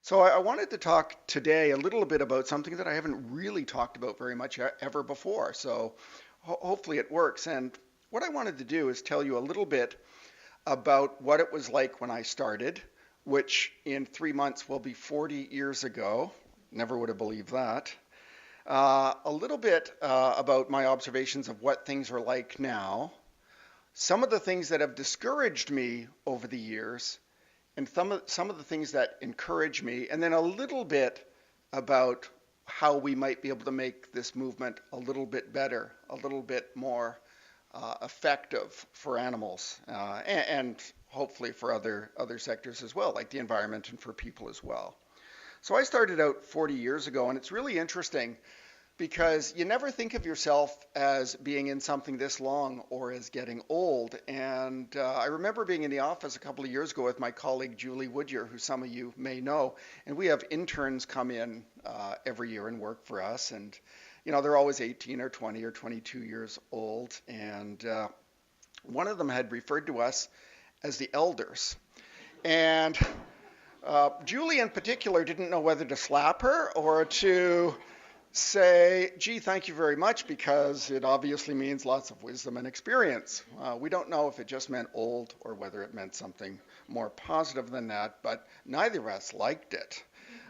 So I wanted to talk today a little bit about something that I haven't really talked about very much ever before. So hopefully it works. And what I wanted to do is tell you a little bit about what it was like when I started, which in 3 months will be 40 years ago. Never would have believed that. A little bit about my observations of what things are like now, some of the things that have discouraged me over the years, and some of the things that encourage me, and then a little bit about how we might be able to make this movement a little bit better, a little bit more effective for animals, and hopefully for other sectors as well, like the environment and for people as well. So I started out 40 years ago, and it's really interesting because you never think of yourself as being in something this long or as getting old. And I remember being in the office a couple of years ago with my colleague Julie Woodyer, who some of you may know, and we have interns come in every year and work for us. And they're always 18 or 20 or 22 years old. And one of them had referred to us as the elders. And Julie in particular didn't know whether to slap her or to say, gee, thank you very much, because it obviously means lots of wisdom and experience. We don't know if it just meant old or whether it meant something more positive than that, but neither of us liked it.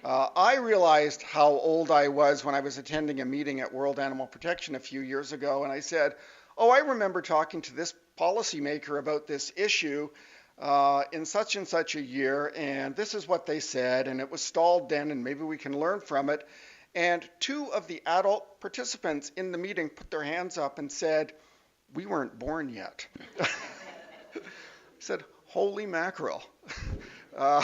I realized how old I was when I was attending a meeting at World Animal Protection a few years ago, and I said, oh, I remember talking to this policymaker about this issue in such and such a year, and this is what they said, and it was stalled then, and maybe we can learn from it. And two of the adult participants in the meeting put their hands up and said, we weren't born yet. I said, holy mackerel. Uh,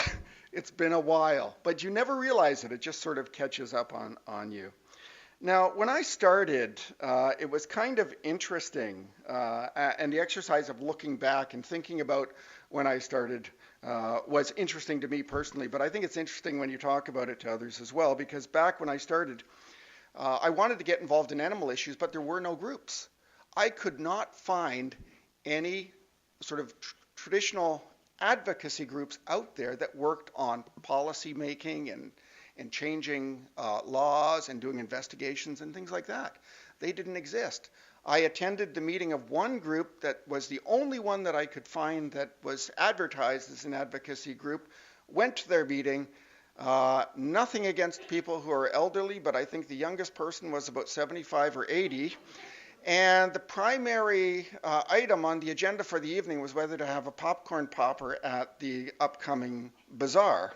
it's been a while, but you never realize it. It just sort of catches up on you. Now, when I started, it was kind of interesting, and the exercise of looking back and thinking about when I started was interesting to me personally, but I think it's interesting when you talk about it to others as well, because back when I started, I wanted to get involved in animal issues, but there were no groups. I could not find any sort of traditional advocacy groups out there that worked on policy making and changing laws and doing investigations and things like that. They didn't exist. I attended the meeting of one group that was the only one that I could find that was advertised as an advocacy group, went to their meeting. Nothing against people who are elderly, but I think the youngest person was about 75 or 80. And the primary item on the agenda for the evening was whether to have a popcorn popper at the upcoming bazaar.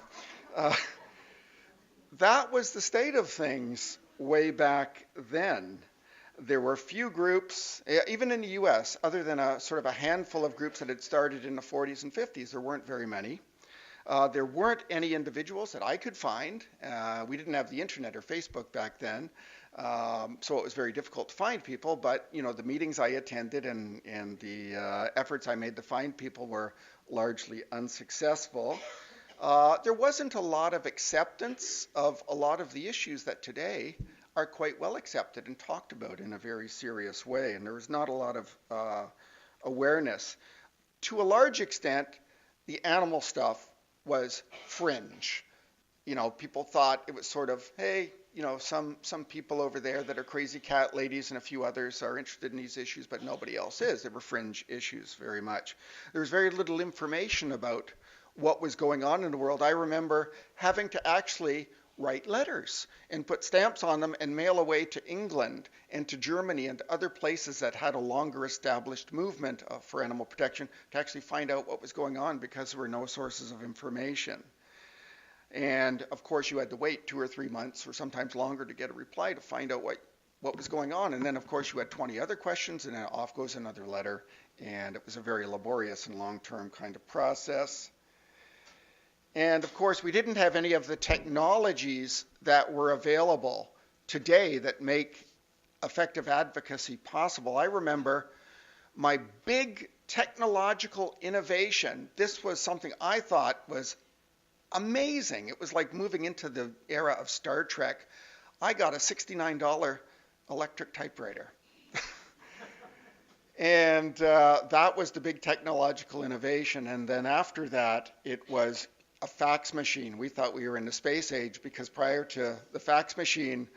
That was the state of things way back then. There were few groups, even in the US, other than a sort of a handful of groups that had started in the 40s and 50s. There weren't very many. There weren't any individuals that I could find. We didn't have the internet or Facebook back then, so it was very difficult to find people. But the meetings I attended and the efforts I made to find people were largely unsuccessful. There wasn't a lot of acceptance of a lot of the issues that today are quite well accepted and talked about in a very serious way, and there was not a lot of awareness. To a large extent, the animal stuff was fringe. People thought it was sort of, hey, some people over there that are crazy cat ladies and a few others are interested in these issues, but nobody else is. They were fringe issues very much. There was very little information about what was going on in the world. I remember having to actually write letters and put stamps on them and mail away to England and to Germany and to other places that had a longer established movement for animal protection to actually find out what was going on, because there were no sources of information. And of course you had to wait 2 or 3 months or sometimes longer to get a reply to find out what was going on. And then of course you had 20 other questions, and then off goes another letter. And it was a very laborious and long-term kind of process. And of course, we didn't have any of the technologies that were available today that make effective advocacy possible. I remember my big technological innovation. This was something I thought was amazing. It was like moving into the era of Star Trek. I got a $69 electric typewriter. And that was the big technological innovation. And then after that, it was a fax machine. We thought we were in the space age because prior to the fax machine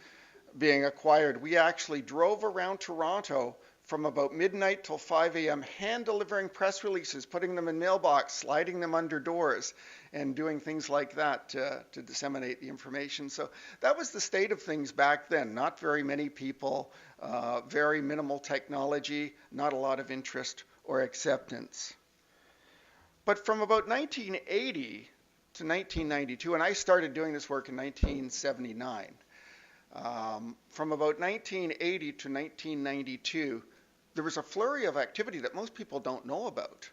being acquired, we actually drove around Toronto from about midnight till 5 a.m. hand delivering press releases, putting them in mailbox, sliding them under doors, and doing things like that to disseminate the information. So that was the state of things back then. Not very many people, very minimal technology, not a lot of interest or acceptance. But from about 1980 to 1992, and I started doing this work in 1979, from about 1980 to 1992, there was a flurry of activity that most people don't know about.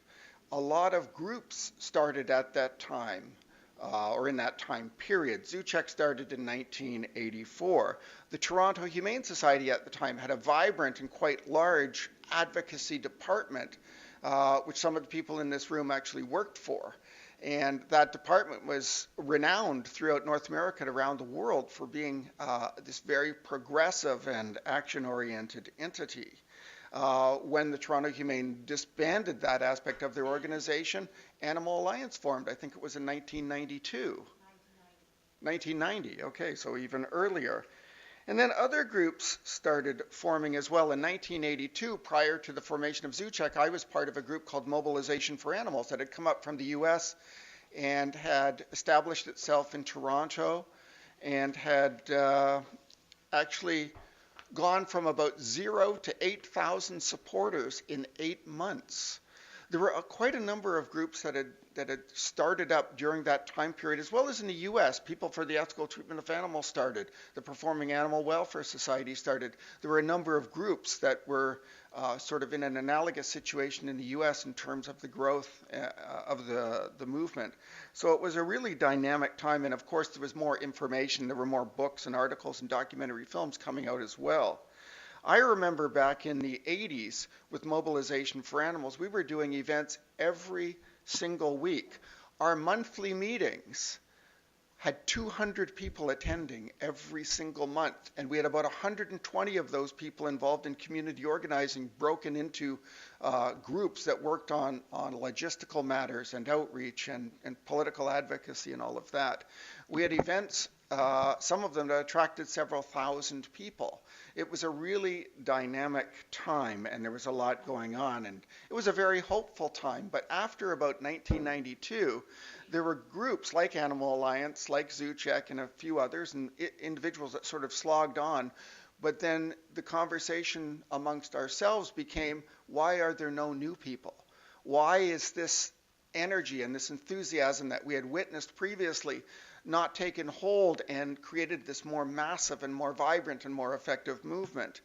A lot of groups started at that time, or in that time period. Zoocheck started in 1984. The Toronto Humane Society at the time had a vibrant and quite large advocacy department, which some of the people in this room actually worked for. And that department was renowned throughout North America and around the world for being this very progressive and action-oriented entity. When the Toronto Humane disbanded that aspect of their organization, Animal Alliance formed. I think it was in 1992. 1990, okay, so even earlier. And then other groups started forming as well. In 1982, prior to the formation of Zoocheck, I was part of a group called Mobilization for Animals that had come up from the US and had established itself in Toronto and had actually gone from about 0 to 8,000 supporters in 8 months. There were quite a number of groups that had started up during that time period, as well as in the U.S. People for the Ethical Treatment of Animals started. The Performing Animal Welfare Society started. There were a number of groups that were sort of in an analogous situation in the U.S. in terms of the growth of the movement. So it was a really dynamic time, and of course there was more information. There were more books and articles and documentary films coming out as well. I remember back in the 80s with Mobilization for Animals, we were doing events every single week. Our monthly meetings had 200 people attending every single month, and we had about 120 of those people involved in community organizing, broken into groups that worked on logistical matters and outreach and political advocacy and all of that. We had events, some of them that attracted several thousand people. It was a really dynamic time, and there was a lot going on, and it was a very hopeful time. But after about 1992, there were groups like Animal Alliance, like Zoocheck, and a few others, and individuals that sort of slogged on. But then the conversation amongst ourselves became, why are there no new people? Why is this energy and this enthusiasm that we had witnessed previously not taken hold and created this more massive and more vibrant and more effective movement?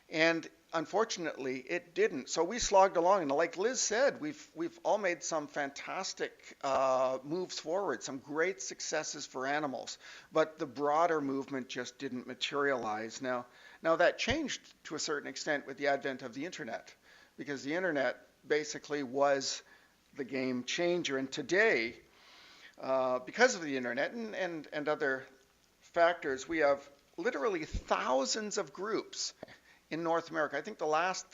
And unfortunately, it didn't. So we slogged along, and like Liz said, we've all made some fantastic moves forward, some great successes for animals, but the broader movement just didn't materialize. Now that changed to a certain extent with the advent of the internet, because the internet basically was the game changer. And today, because of the internet and other factors, we have literally thousands of groups in North America. I think the last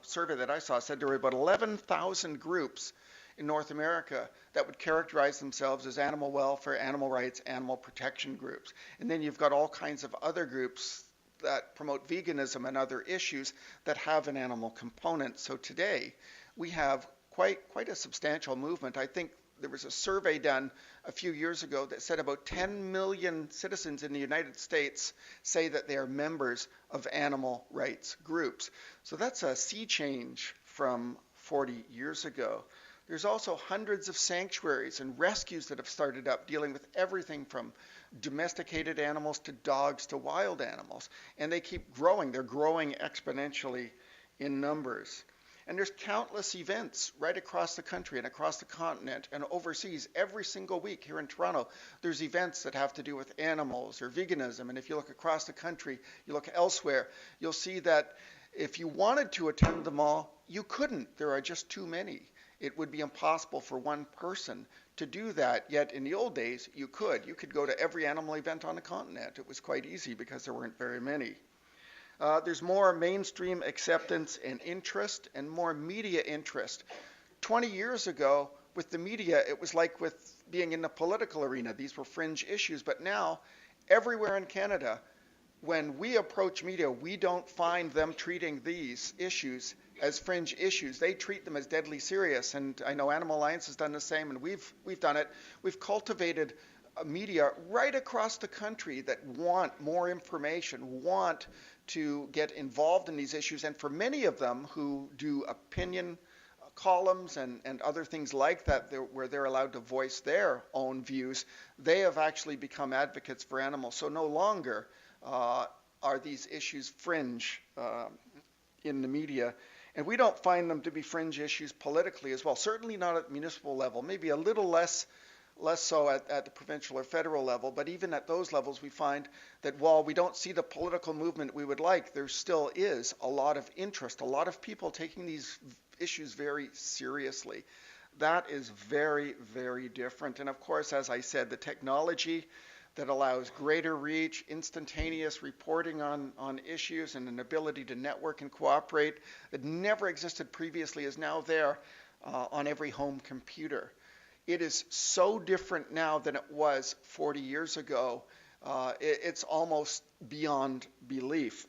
survey that I saw said there were about 11,000 groups in North America that would characterize themselves as animal welfare, animal rights, animal protection groups. And then you've got all kinds of other groups that promote veganism and other issues that have an animal component. So today we have quite a substantial movement. I think there was a survey done a few years ago that said about 10 million citizens in the United States say that they are members of animal rights groups. So that's a sea change from 40 years ago. There's also hundreds of sanctuaries and rescues that have started up dealing with everything from domesticated animals to dogs to wild animals. And they keep growing. They're growing exponentially in numbers. And there's countless events right across the country and across the continent and overseas. Every single week here in Toronto, there's events that have to do with animals or veganism. And if you look across the country, you look elsewhere, you'll see that if you wanted to attend them all, you couldn't. There are just too many. It would be impossible for one person to do that. Yet in the old days, you could. You could go to every animal event on the continent. It was quite easy because there weren't very many. There's more mainstream acceptance and interest and more media interest. 20 years ago, with the media, it was like with being in the political arena. These were fringe issues, but now everywhere in Canada, when we approach media, we don't find them treating these issues as fringe issues. They treat them as deadly serious. And I know Animal Alliance has done the same, and we've done it. We've cultivated media right across the country that want more information, want to get involved in these issues. And for many of them who do opinion columns and other things like that, where they're allowed to voice their own views, they have actually become advocates for animals. So no longer are these issues fringe in the media. And we don't find them to be fringe issues politically as well. Certainly not at the municipal level, maybe a little less so at the provincial or federal level. But even at those levels, we find that while we don't see the political movement we would like, there still is a lot of interest, a lot of people taking these issues very seriously. That is very, very different. And of course, as I said, the technology that allows greater reach, instantaneous reporting on issues, and an ability to network and cooperate that never existed previously is now there on every home computer. It is so different now than it was 40 years ago. It's almost beyond belief.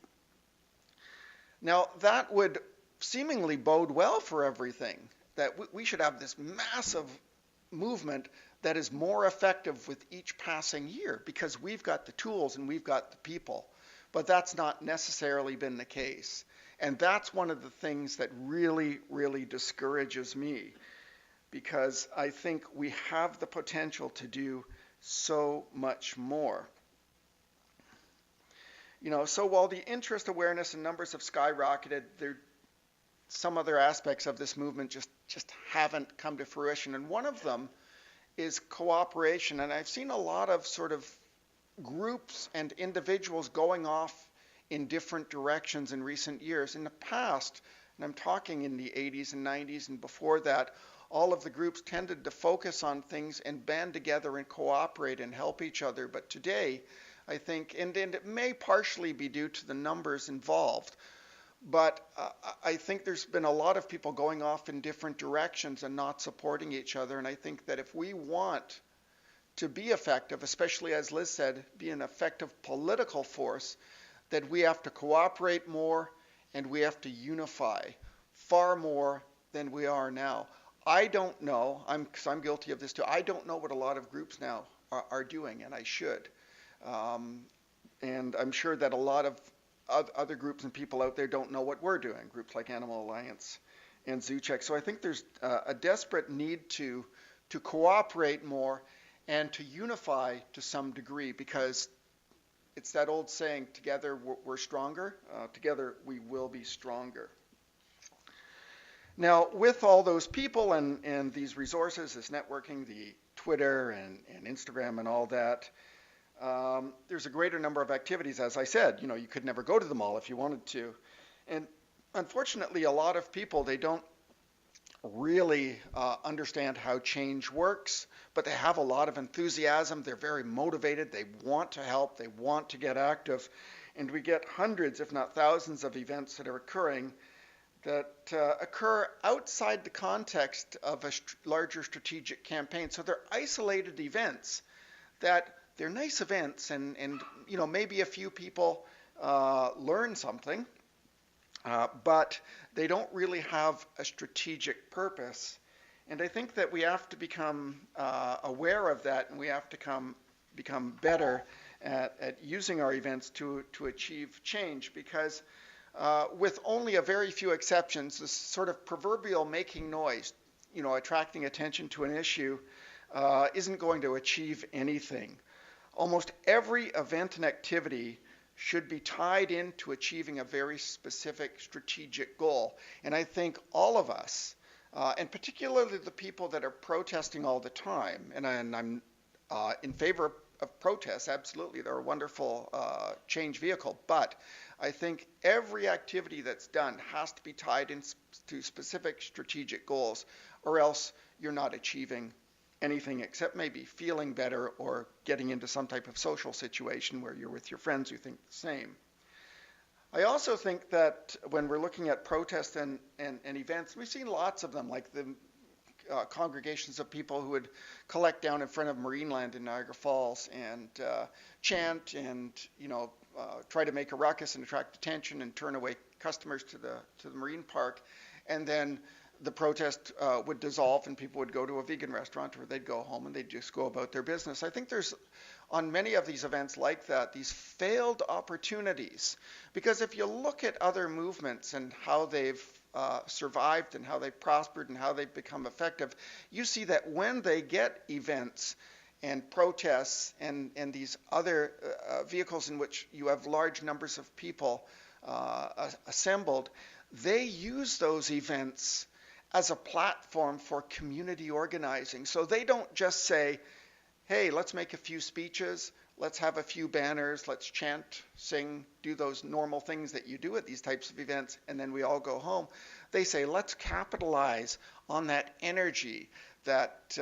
Now, that would seemingly bode well for everything, that we should have this massive movement that is more effective with each passing year because we've got the tools and we've got the people. But that's not necessarily been the case. And that's one of the things that really, really discourages me, because I think we have the potential to do so much more. So while the interest, awareness, and numbers have skyrocketed, some other aspects of this movement just haven't come to fruition. And one of them is cooperation. And I've seen a lot of sort of groups and individuals going off in different directions in recent years. In the past, and I'm talking in the 80s and 90s and before that, all of the groups tended to focus on things and band together and cooperate and help each other. But today, I think, and it may partially be due to the numbers involved, but I think there's been a lot of people going off in different directions and not supporting each other. And I think that if we want to be effective, especially as Liz said, be an effective political force, that we have to cooperate more and we have to unify far more than we are now. I don't know, because I'm guilty of this too, I don't know what a lot of groups now are doing, and I should. And I'm sure that a lot of other groups and people out there don't know what we're doing, groups like Animal Alliance and Zoocheck. So I think there's a desperate need to cooperate more and to unify to some degree, because it's that old saying, together we're stronger, together we will be stronger. Now, with all those people and these resources, this networking, the Twitter and Instagram and all that, there's a greater number of activities. As I said, you could never go to them all if you wanted to. And unfortunately, a lot of people, they don't really understand how change works, but they have a lot of enthusiasm. They're very motivated. They want to help. They want to get active. And we get hundreds, if not thousands, of events that are occurring that occur outside the context of a larger strategic campaign. So they're isolated events that they're nice events, and maybe a few people learn something, but they don't really have a strategic purpose. And I think that we have to become aware of that, and we have to become better at using our events to achieve change, because with only a very few exceptions, this sort of proverbial making noise, attracting attention to an issue, isn't going to achieve anything. Almost every event and activity should be tied into achieving a very specific strategic goal. And I think all of us, and particularly the people that are protesting all the time, and I'm in favor of protests, absolutely, they're a wonderful change vehicle, but I think every activity that's done has to be tied into specific strategic goals, or else you're not achieving anything except maybe feeling better or getting into some type of social situation where you're with your friends who think the same. I also think that when we're looking at protests and events, we've seen lots of them, like the congregations of people who would collect down in front of Marineland in Niagara Falls and chant and try to make a ruckus and attract attention and turn away customers to the marine park, and then the protest would dissolve and people would go to a vegan restaurant or they'd go home and they'd just go about their business. I think there's on many of these events like that, these failed opportunities, because if you look at other movements and how they've survived and how they've prospered and how they've become effective, you see that when they get events and protests and these other vehicles in which you have large numbers of people assembled, they use those events as a platform for community organizing. So they don't just say, hey, let's make a few speeches, let's have a few banners, let's chant, sing, do those normal things that you do at these types of events, and then we all go home. They say, let's capitalize on that energy, that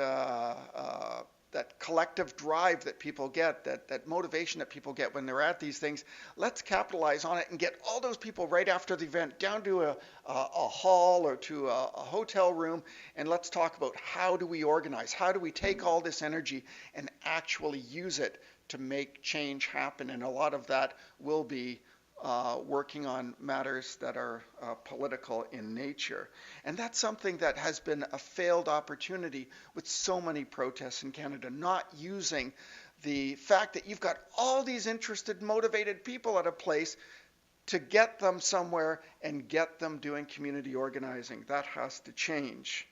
collective drive that people get, that motivation that people get when they're at these things. Let's capitalize on it and get all those people right after the event down to a hall or to a hotel room, and let's talk about how do we organize, how do we take all this energy and actually use it to make change happen. And a lot of that will be working on matters that are political in nature. And that's something that has been a failed opportunity with so many protests in Canada, not using the fact that you've got all these interested, motivated people at a place to get them somewhere and get them doing community organizing. That has to change.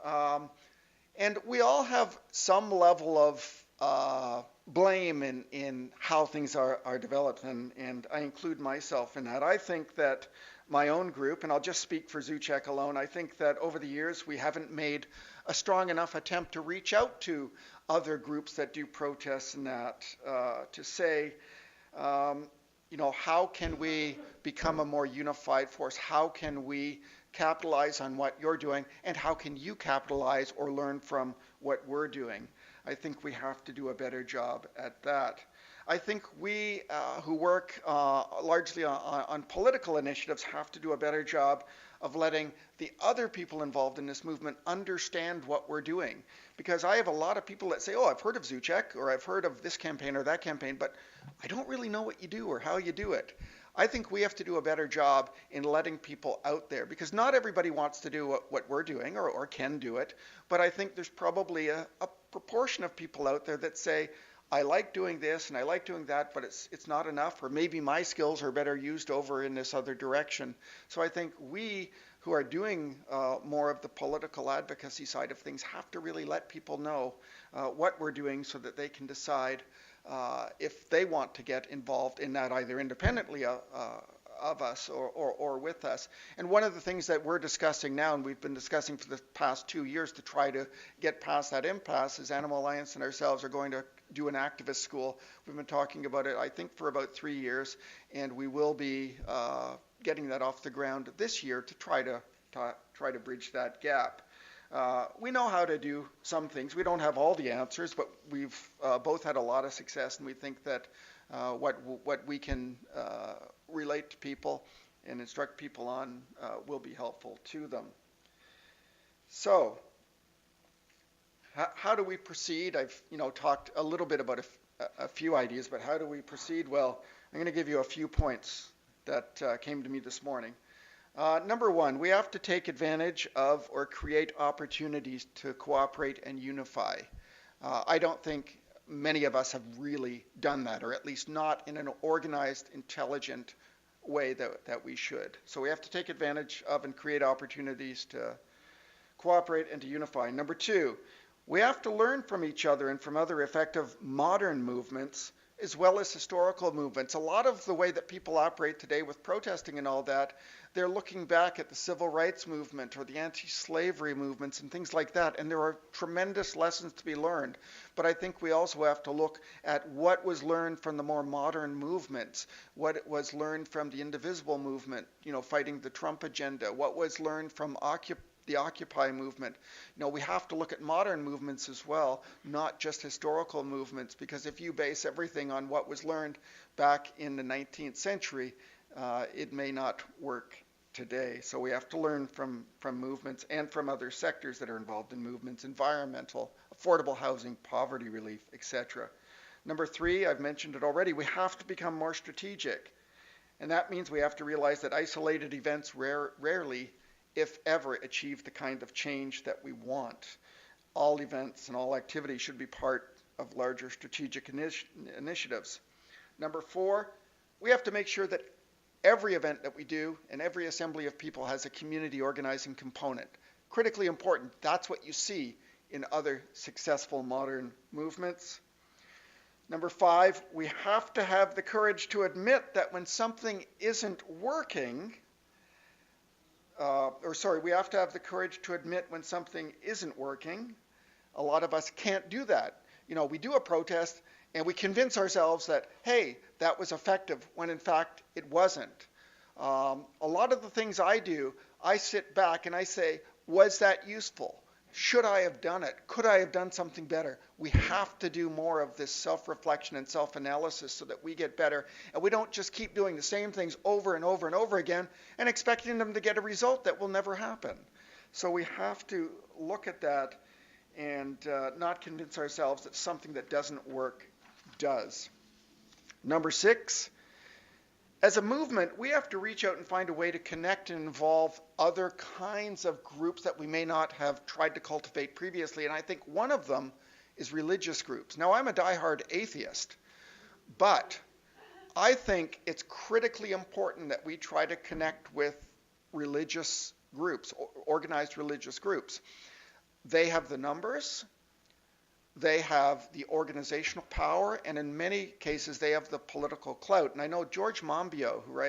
And we all have some level of blame in how things are developed, and I include myself in that. I think that my own group, and I'll just speak for Zoocheck alone, I think that over the years we haven't made a strong enough attempt to reach out to other groups that do protests and that, to say, how can we become a more unified force? How can we capitalize on what you're doing, and how can you capitalize or learn from what we're doing? I think we have to do a better job at that. I think we who work largely on political initiatives have to do a better job of letting the other people involved in this movement understand what we're doing. Because I have a lot of people that say, oh, I've heard of Zoocheck, or I've heard of this campaign or that campaign, but I don't really know what you do or how you do it. I think we have to do a better job in letting people out there, because not everybody wants to do what we're doing or can do it, but I think there's probably a proportion of people out there that say, I like doing this and I like doing that, but it's not enough, or maybe my skills are better used over in this other direction. So I think we who are doing more of the political advocacy side of things have to really let people know what we're doing so that they can decide if they want to get involved in that, either independently of us or with us. And one of the things that we're discussing now, and we've been discussing for the past 2 years to try to get past that impasse, is Animal Alliance and ourselves are going to do an activist school. We've been talking about it, I think, for about 3 years, and we will be getting that off the ground this year to try to bridge that gap. We know how to do some things. We don't have all the answers, but we've both had a lot of success, and we think that what we can relate to people and instruct people on will be helpful to them. So, how do we proceed? I've talked a little bit about a few ideas, but how do we proceed? Well, I'm going to give you a few points that came to me this morning. Number one, we have to take advantage of or create opportunities to cooperate and unify. I don't think many of us have really done that, or at least not in an organized, intelligent way that we should. So we have to take advantage of and create opportunities to cooperate and to unify. Number two, we have to learn from each other and from other effective modern movements as well as historical movements. A lot of the way that people operate today with protesting and all that, they're looking back at the civil rights movement or the anti-slavery movements and things like that, and there are tremendous lessons to be learned. But I think we also have to look at what was learned from the more modern movements, what was learned from the indivisible movement, fighting the Trump agenda, what was learned from the Occupy movement. We have to look at modern movements as well, not just historical movements, because if you base everything on what was learned back in the 19th century, it may not work today. So we have to learn from movements and from other sectors that are involved in movements, environmental, affordable housing, poverty relief, etc. Number three, I've mentioned it already, we have to become more strategic. And that means we have to realize that isolated events rarely, if ever, achieve the kind of change that we want. All events and all activities should be part of larger strategic initiatives. Number four, we have to make sure that every event that we do and every assembly of people has a community organizing component. Critically important. That's what you see in other successful modern movements. Number five, we have to have the courage to admit that when something isn't working, we have to have the courage to admit when something isn't working. A lot of us can't do that. We do a protest and we convince ourselves that, hey, that was effective, when in fact it wasn't. A lot of the things I do, I sit back and I say, was that useful? Should I have done it? Could I have done something better? We have to do more of this self-reflection and self-analysis so that we get better. And we don't just keep doing the same things over and over and over again and expecting them to get a result that will never happen. So we have to look at that and not convince ourselves that something that doesn't work does. Number six, as a movement, we have to reach out and find a way to connect and involve other kinds of groups that we may not have tried to cultivate previously. And I think one of them is religious groups. Now, I'm a diehard atheist, but I think it's critically important that we try to connect with religious groups, organized religious groups. They have the numbers, they have the organizational power, and in many cases they have the political clout. And I know George Monbiot, who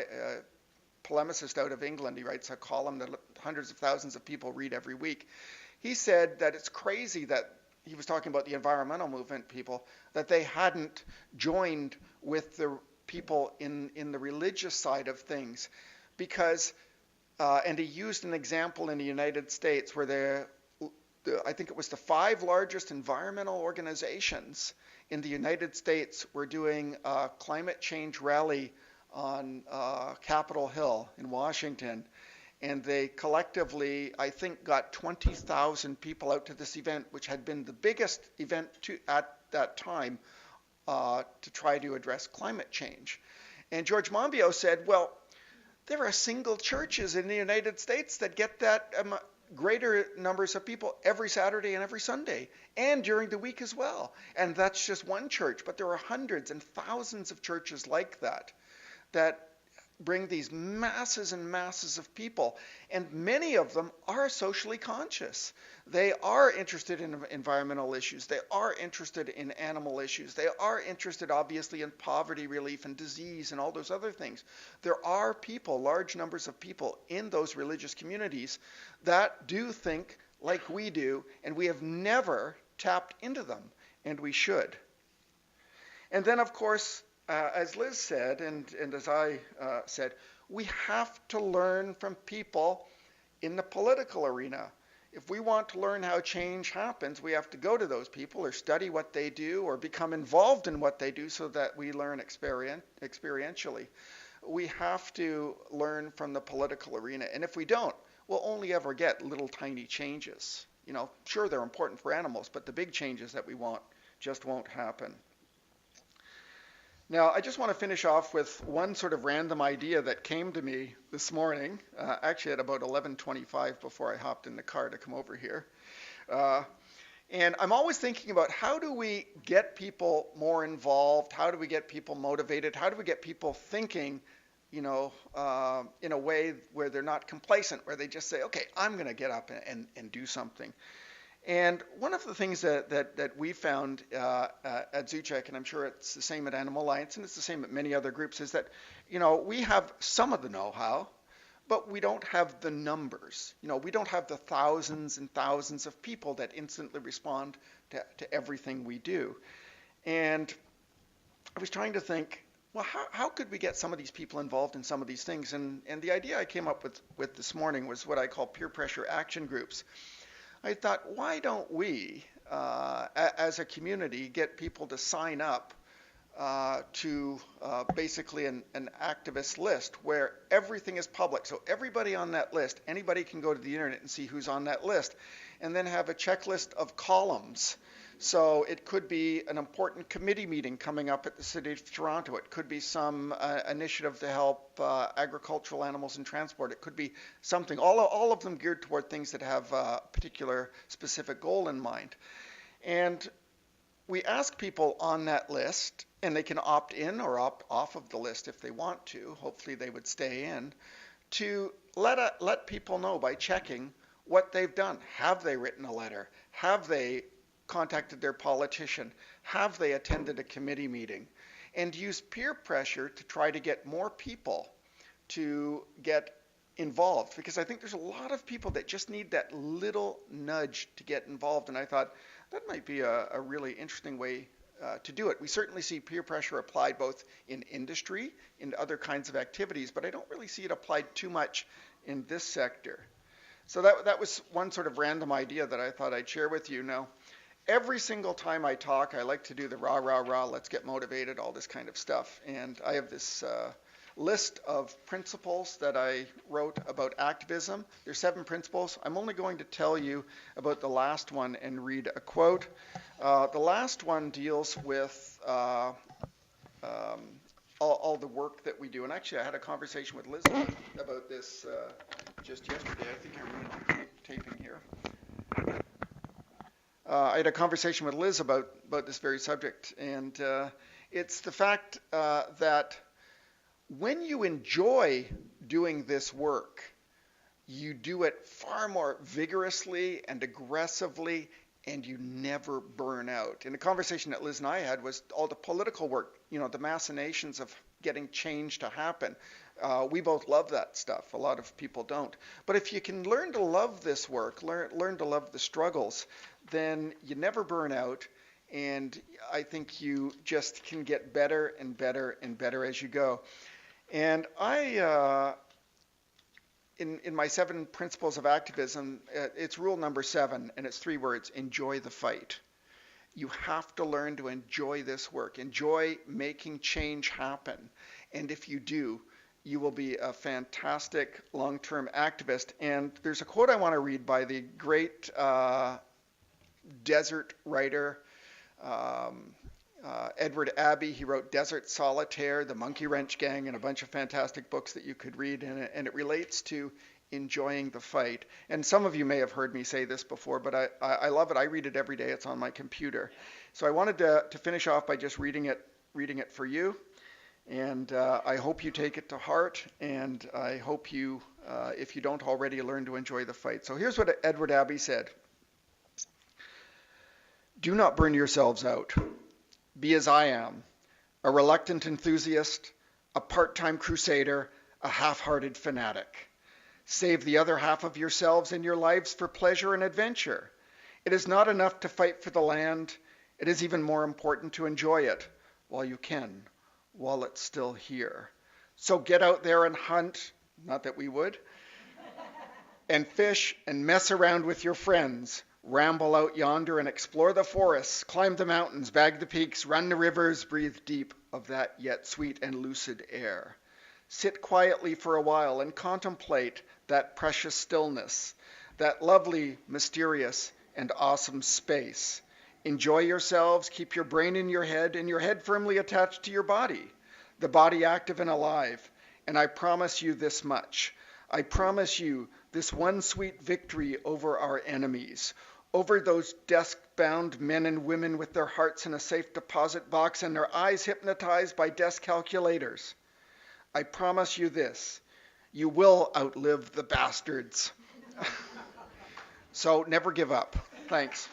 polemicist out of England, he writes a column that hundreds of thousands of people read every week. He said that it's crazy that, he was talking about the environmental movement people, that they hadn't joined with the people in the religious side of things. Because, and he used an example in the United States where I think it was the 5 largest environmental organizations in the United States were doing a climate change rally on Capitol Hill in Washington. And they collectively, I think, got 20,000 people out to this event, which had been the biggest event at that time to try to address climate change. And George Monbiot said, well, there are single churches in the United States that get that greater numbers of people every Saturday and every Sunday, and during the week as well. And that's just one church, but there are hundreds and thousands of churches like that that bring these masses and masses of people. And many of them are socially conscious. They are interested in environmental issues. They are interested in animal issues. They are interested, obviously, in poverty relief and disease and all those other things. There are people, large numbers of people in those religious communities that do think like we do, and we have never tapped into them, and we should. And then, of course, as Liz said, and as I said, we have to learn from people in the political arena. If we want to learn how change happens, we have to go to those people or study what they do or become involved in what they do so that we learn experientially. We have to learn from the political arena. And if we don't, we'll only ever get little tiny changes. Sure, they're important for animals, but the big changes that we want just won't happen. Now, I just want to finish off with one sort of random idea that came to me this morning, actually at about 11:25 before I hopped in the car to come over here. And I'm always thinking about how do we get people more involved? How do we get people motivated? How do we get people thinking, in a way where they're not complacent, where they just say, okay, I'm going to get up and do something. And one of the things that we found at Zoocheck, and I'm sure it's the same at Animal Alliance, and it's the same at many other groups, is that, we have some of the know-how, but we don't have the numbers. We don't have the thousands and thousands of people that instantly respond to everything we do. And I was trying to think, well, how could we get some of these people involved in some of these things? And the idea I came up with this morning was what I call peer pressure action groups. I thought, why don't we, as a community, get people to sign up to basically an activist list where everything is public. So everybody on that list, anybody can go to the internet and see who's on that list, and then have a checklist of columns. So it could be an important committee meeting coming up at the City of Toronto. It could be some initiative to help agricultural animals in transport. It could be something, all of them geared toward things that have a particular specific goal in mind. And we ask people on that list, and they can opt in or opt off of the list if they want to. Hopefully they would stay in, to let people know by checking what they've done. Have they written a letter? Have they contacted their politician? Have they attended a committee meeting? And use peer pressure to try to get more people to get involved, because I think there's a lot of people that just need that little nudge to get involved. And I thought that might be a really interesting way to do it. We certainly see peer pressure applied both in industry, in other kinds of activities, but I don't really see it applied too much in this sector. So that was one sort of random idea that I thought I'd share with you. Now, every single time I talk, I like to do the rah, rah, rah, let's get motivated, all this kind of stuff. And I have this list of principles that I wrote about activism. There's 7 principles. I'm only going to tell you about the last one and read a quote. The last one deals with all the work that we do. And actually, I had a conversation with Liz about this just yesterday. I think I'm taping here. I had a conversation with Liz about this very subject, and it's the fact that when you enjoy doing this work, you do it far more vigorously and aggressively, and you never burn out. And the conversation that Liz and I had was all the political work, the machinations of getting change to happen. We both love that stuff. A lot of people don't. But if you can learn to love this work, learn to love the struggles, then you never burn out, and I think you just can get better and better and better as you go. And I, in my 7 principles of activism, it's rule number 7, and it's 3 words: enjoy the fight. You have to learn to enjoy this work, enjoy making change happen. And if you do, you will be a fantastic long-term activist. And there's a quote I want to read by the great desert writer, Edward Abbey. He wrote Desert Solitaire, The Monkey Wrench Gang, and a bunch of fantastic books that you could read. And it relates to enjoying the fight. And some of you may have heard me say this before, but I love it. I read it every day. It's on my computer. So I wanted to finish off by just reading it for you. And I hope you take it to heart. And I hope you, if you don't already, learn to enjoy the fight. So here's what Edward Abbey said. Do not burn yourselves out. Be as I am, a reluctant enthusiast, a part-time crusader, a half-hearted fanatic. Save the other half of yourselves and your lives for pleasure and adventure. It is not enough to fight for the land. It is even more important to enjoy it while you can, while it's still here. So get out there and hunt, not that we would, and fish and mess around with your friends. Ramble out yonder and explore the forests, climb the mountains, bag the peaks, run the rivers, breathe deep of that yet sweet and lucid air. Sit quietly for a while and contemplate that precious stillness, that lovely, mysterious, and awesome space. Enjoy yourselves, keep your brain in your head and your head firmly attached to your body, the body active and alive. And I promise you this much. I promise you this one sweet victory over our enemies, over those desk-bound men and women with their hearts in a safe deposit box and their eyes hypnotized by desk calculators. I promise you this, you will outlive the bastards. So never give up. Thanks.